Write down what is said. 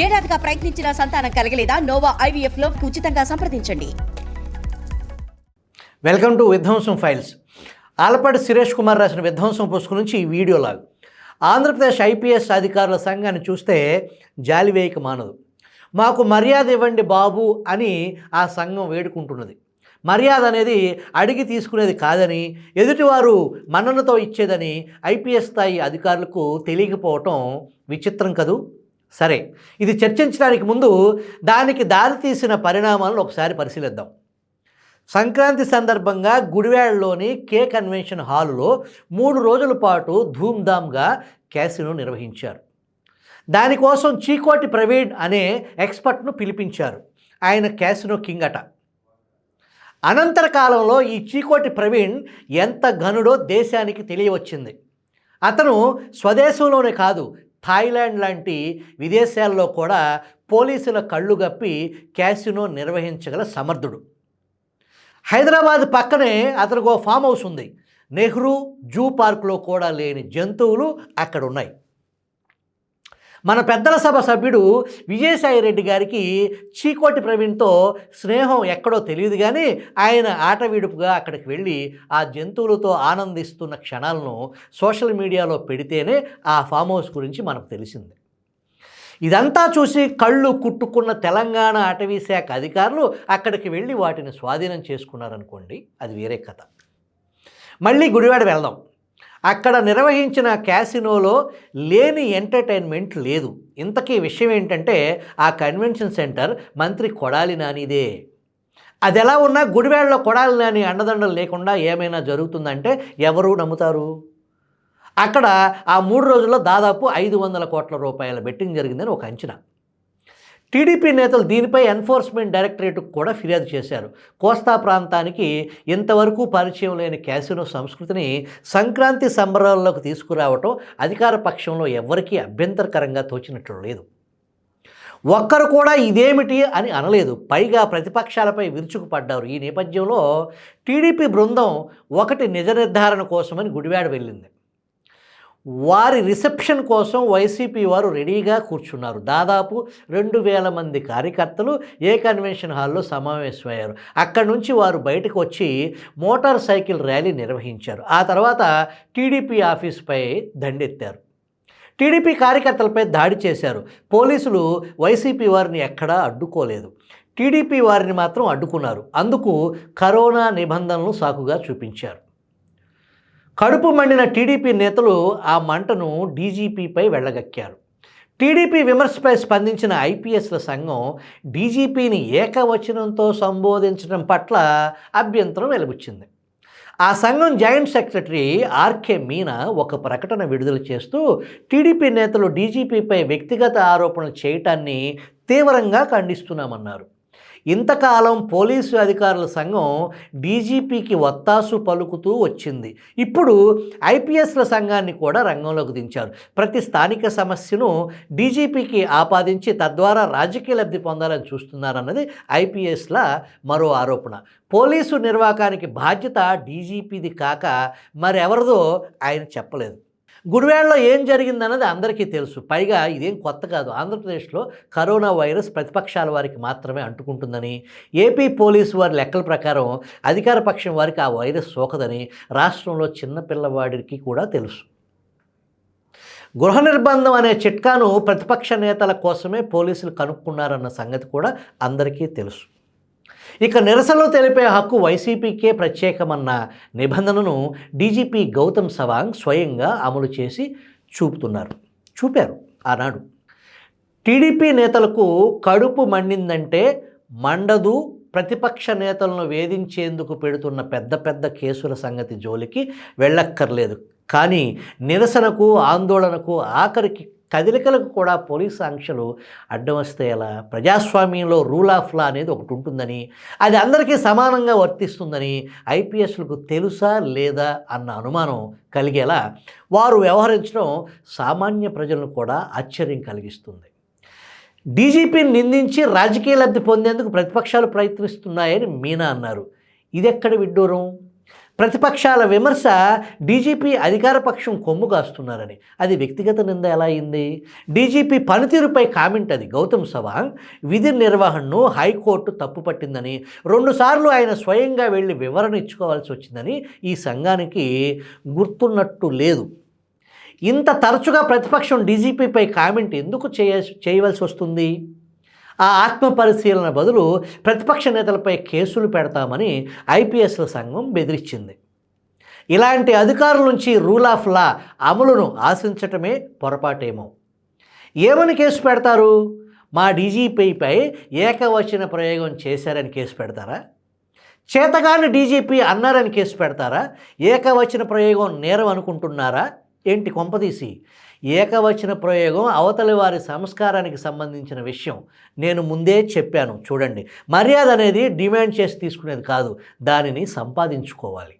ఏడాదిగా ప్రయత్నించిన సంతానం కలగలేదా? Noah IVF లో ఉచితంగా సంప్రదించండి. వెల్కమ్ టు విధ్వంసం ఫైల్స్. ఆలపాటి సురేష్ కుమార్ రాసిన విధ్వంసం పుస్తకం నుంచి ఈ వీడియో లాగ్. ఆంధ్రప్రదేశ్ IPS అధికారుల సంఘాన్ని చూస్తే జాలివేయక మానదు. మాకు మర్యాద ఇవ్వండి బాబు అని ఆ సంఘం వేడుకుంటున్నది. మర్యాద అనేది అడిగి తీసుకునేది కాదని, ఎదుటివారు మన్ననతో ఇచ్చేదని IPS స్థాయి అధికారులకు తెలియకపోవటం విచిత్రం కదూ. సరే, ఇది చర్చించడానికి ముందు దానికి దారితీసిన పరిణామాలను ఒకసారి పరిశీలిద్దాం. సంక్రాంతి సందర్భంగా గుడివాడలోని కన్వెన్షన్ హాలులో 3 రోజుల పాటు ధూమ్ధామ్గా క్యాసినో నిర్వహించారు. దానికోసం చీకోటి ప్రవీణ్ అనే ఎక్స్పర్ట్ను పిలిపించారు. ఆయన క్యాసినో కింగ్ అట. అనంతర కాలంలో ఈ చీకోటి ప్రవీణ్ ఎంత ఘనుడో దేశానికి తెలియవచ్చింది. అతను స్వదేశంలోనే కాదు, థాయిలాండ్ లాంటి విదేశాల్లో కూడా పోలీసుల కళ్ళు గప్పి క్యాసినో నిర్వహించగల సమర్థుడు. హైదరాబాద్ పక్కనే అతనికి ఓ ఫామ్ హౌస్ ఉంది. నెహ్రూ జూ పార్కులో కూడా లేని జంతువులు అక్కడ ఉన్నాయి. మన పెద్దల సభ సభ్యుడు విజయసాయిరెడ్డి గారికి చీకోటి ప్రవీణ్తో స్నేహం ఎక్కడో తెలియదు, కానీ ఆయన ఆటవిడుపుగా అక్కడికి వెళ్ళి ఆ జంతువులతో ఆనందిస్తున్న క్షణాలను సోషల్ మీడియాలో పెడితేనే ఆ ఫామ్ హౌస్ గురించి మనకు తెలిసింది. ఇదంతా చూసి కళ్ళు కుట్టుకున్న తెలంగాణ అటవీ శాఖ అధికారులు అక్కడికి వెళ్ళి వాటిని స్వాధీనం చేసుకున్నారనుకోండి, అది వేరే కథ. మళ్ళీ గుడివాడ వెళ్దాం. అక్కడ నిర్వహించిన క్యాసినోలో లేని ఎంటర్టైన్మెంట్ లేదు. ఇంతకీ విషయం ఏంటంటే, ఆ కన్వెన్షన్ సెంటర్ మంత్రి కొడాలి నానిదే. అది ఎలా ఉన్నా గుడివాడలో కొడాలి నాని అండదండలు లేకుండా ఏమైనా జరుగుతుందంటే ఎవరు నమ్ముతారు? అక్కడ ఆ 3 రోజుల్లో దాదాపు 500 కోట్ల రూపాయల బెట్టింగ్ జరిగిందని ఒక అంచనా. టీడీపీ నేతలు దీనిపై ఎన్ఫోర్స్మెంట్ డైరెక్టరేట్కు కూడా ఫిర్యాదు చేశారు. కోస్తా ప్రాంతానికి ఇంతవరకు పరిచయం లేని క్యాసినో సంస్కృతిని సంక్రాంతి సంబరాల్లోకి తీసుకురావటం అధికార పక్షంలో ఎవరికీ అభ్యంతరకరంగా తోచినట్లు లేదు. ఒక్కరు కూడా ఇదేమిటి అని అనలేదు. పైగా ప్రతిపక్షాలపై విరుచుకుపడ్డారు. ఈ నేపథ్యంలో టీడీపీ బృందం ఒకటి నిజ నిర్ధారణ కోసమని గుడివాడ వెళ్ళింది. వారి రిసెప్షన్ కోసం వైసీపీ వారు రెడీగా కూర్చున్నారు. దాదాపు 2000 మంది కార్యకర్తలు కన్వెన్షన్ హాల్లో సమావేశమయ్యారు. అక్కడి నుంచి వారు బయటకు వచ్చి మోటార్ సైకిల్ ర్యాలీ నిర్వహించారు. ఆ తర్వాత టీడీపీ ఆఫీస్పై దండెత్తారు. టీడీపీ కార్యకర్తలపై దాడి చేశారు. పోలీసులు వైసీపీ వారిని ఎక్కడా అడ్డుకోలేదు. టీడీపీ వారిని మాత్రం అడ్డుకున్నారు. అందుకు కరోనా నిబంధనలు సాకుగా చూపించారు. కడుపు మండిన టీడీపీ నేతలు ఆ మంటను డీజీపీపై వెళ్ళగక్కారు. టీడీపీ విమర్శపై స్పందించిన IPSల సంఘం డీజీపీని ఏకవచనంతో సంబోధించడం పట్ల అభ్యంతరం వెలిబుచ్చింది. ఆ సంఘం జాయింట్ సెక్రటరీ RK మీనా ఒక ప్రకటన విడుదల చేస్తూ టీడీపీ నేతలు డీజీపీపై వ్యక్తిగత ఆరోపణలు చేయటాన్ని తీవ్రంగా ఖండిస్తున్నామన్నారు. ఇంతకాలం పోలీసు అధికారుల సంఘం డీజీపీకి వత్తాసు పలుకుతూ వచ్చింది. ఇప్పుడు IPSల సంఘాన్ని కూడా రంగంలోకి దించారు. ప్రతి స్థానిక సమస్యను డీజీపీకి ఆపాదించి తద్వారా రాజకీయ లబ్ధి పొందాలని చూస్తున్నారన్నది IPSల మరో ఆరోపణ. పోలీసు నిర్వాకానికి బాధ్యత డీజీపీది కాక మరెవరిదో ఆయన చెప్పలేదు. గుడివాడలో ఏం జరిగిందన్నది అందరికీ తెలుసు. పైగా ఇదేం కొత్త కాదు. ఆంధ్రప్రదేశ్లో కరోనా వైరస్ ప్రతిపక్షాల వారికి మాత్రమే అంటుకుంటుందని, ఏపీ పోలీసు వారి లెక్కల ప్రకారం అధికార పక్షం వారికి ఆ వైరస్ సోకదని రాష్ట్రంలో చిన్నపిల్లవాడికి కూడా తెలుసు. గృహ నిర్బంధం అనే చిట్కాను ప్రతిపక్ష నేతల కోసమే పోలీసులు కనుక్కున్నారన్న సంగతి కూడా అందరికీ తెలుసు. ఇక నిరసనలు తెలిపే హక్కు వైసీపీకే ప్రత్యేకమన్న నిబంధనను డీజీపీ గౌతమ్ సవాంగ్ స్వయంగా అమలు చేసి చూపారు. ఆనాడు టీడీపీ నేతలకు కడుపు మండిందంటే మండదు, ప్రతిపక్ష నేతలను వేధించేందుకు పెడుతున్న పెద్ద పెద్ద కేసుల సంగతి జోలికి వెళ్ళక్కర్లేదు. కానీ నిరసనకు, ఆందోళనకు, ఆఖరికి కదలికలకు కూడా పోలీసు ఆంక్షలు అడ్డం వస్తే ఎలా? ప్రజాస్వామ్యంలో రూల్ ఆఫ్ లా అనేది ఒకటి ఉంటుందని, అది అందరికీ సమానంగా వర్తిస్తుందని IPSలకు తెలుసా లేదా అన్న అనుమానం కలిగేలా వారు వ్యవహరించడం సామాన్య ప్రజలను కూడా ఆశ్చర్యం కలిగిస్తుంది. డీజీపీని నిందించి రాజకీయ లబ్ధి పొందేందుకు ప్రతిపక్షాలు ప్రయత్నిస్తున్నాయని మీనా అన్నారు. ఇదెక్కడ విడ్డూరం? ప్రతిపక్షాల విమర్శ డీజీపీ అధికార పక్షం కొమ్ము కాస్తున్నారని. అది వ్యక్తిగత నింద ఎలా అయింది? డీజీపీ పనితీరుపై కామెంట్ అది. గౌతమ్ సవాంగ్ విధి నిర్వహణను హైకోర్టు తప్పుపట్టిందని 2 సార్లు ఆయన స్వయంగా వెళ్ళి వివరణ ఇచ్చుకోవాల్సి వచ్చిందని ఈ సంఘానికి గుర్తున్నట్టు లేదు. ఇంత తరచుగా ప్రతిపక్షం డీజీపీపై కామెంట్ ఎందుకు చేయవలసి వస్తుంది? ఆ ఆత్మ పరిశీలన బదులు ప్రతిపక్ష నేతలపై కేసులు పెడతామని ఐపీఎస్ల సంఘం బెదిరించింది. ఇలాంటి అధికారుల నుంచి రూల్ ఆఫ్ లా అమలును ఆశించటమే పొరపాటేమో. ఏమని కేసు పెడతారు? మా డీజీపీపై ఏకవచన ప్రయోగం చేశారని కేసు పెడతారా? చేతగాని డీజీపీ అన్నారని కేసు పెడతారా? ఏకవచన ప్రయోగం నేరం అనుకుంటున్నారా ఏంటి కొంపదీసి? ఏకవచన ప్రయోగం అవతలి వారి సంస్కారానికి సంబంధించిన విషయం. నేను ముందే చెప్పాను చూడండి. మర్యాద అనేది డిమాండ్ చేసి తీసుకునేది కాదు, దానిని సంపాదించుకోవాలి.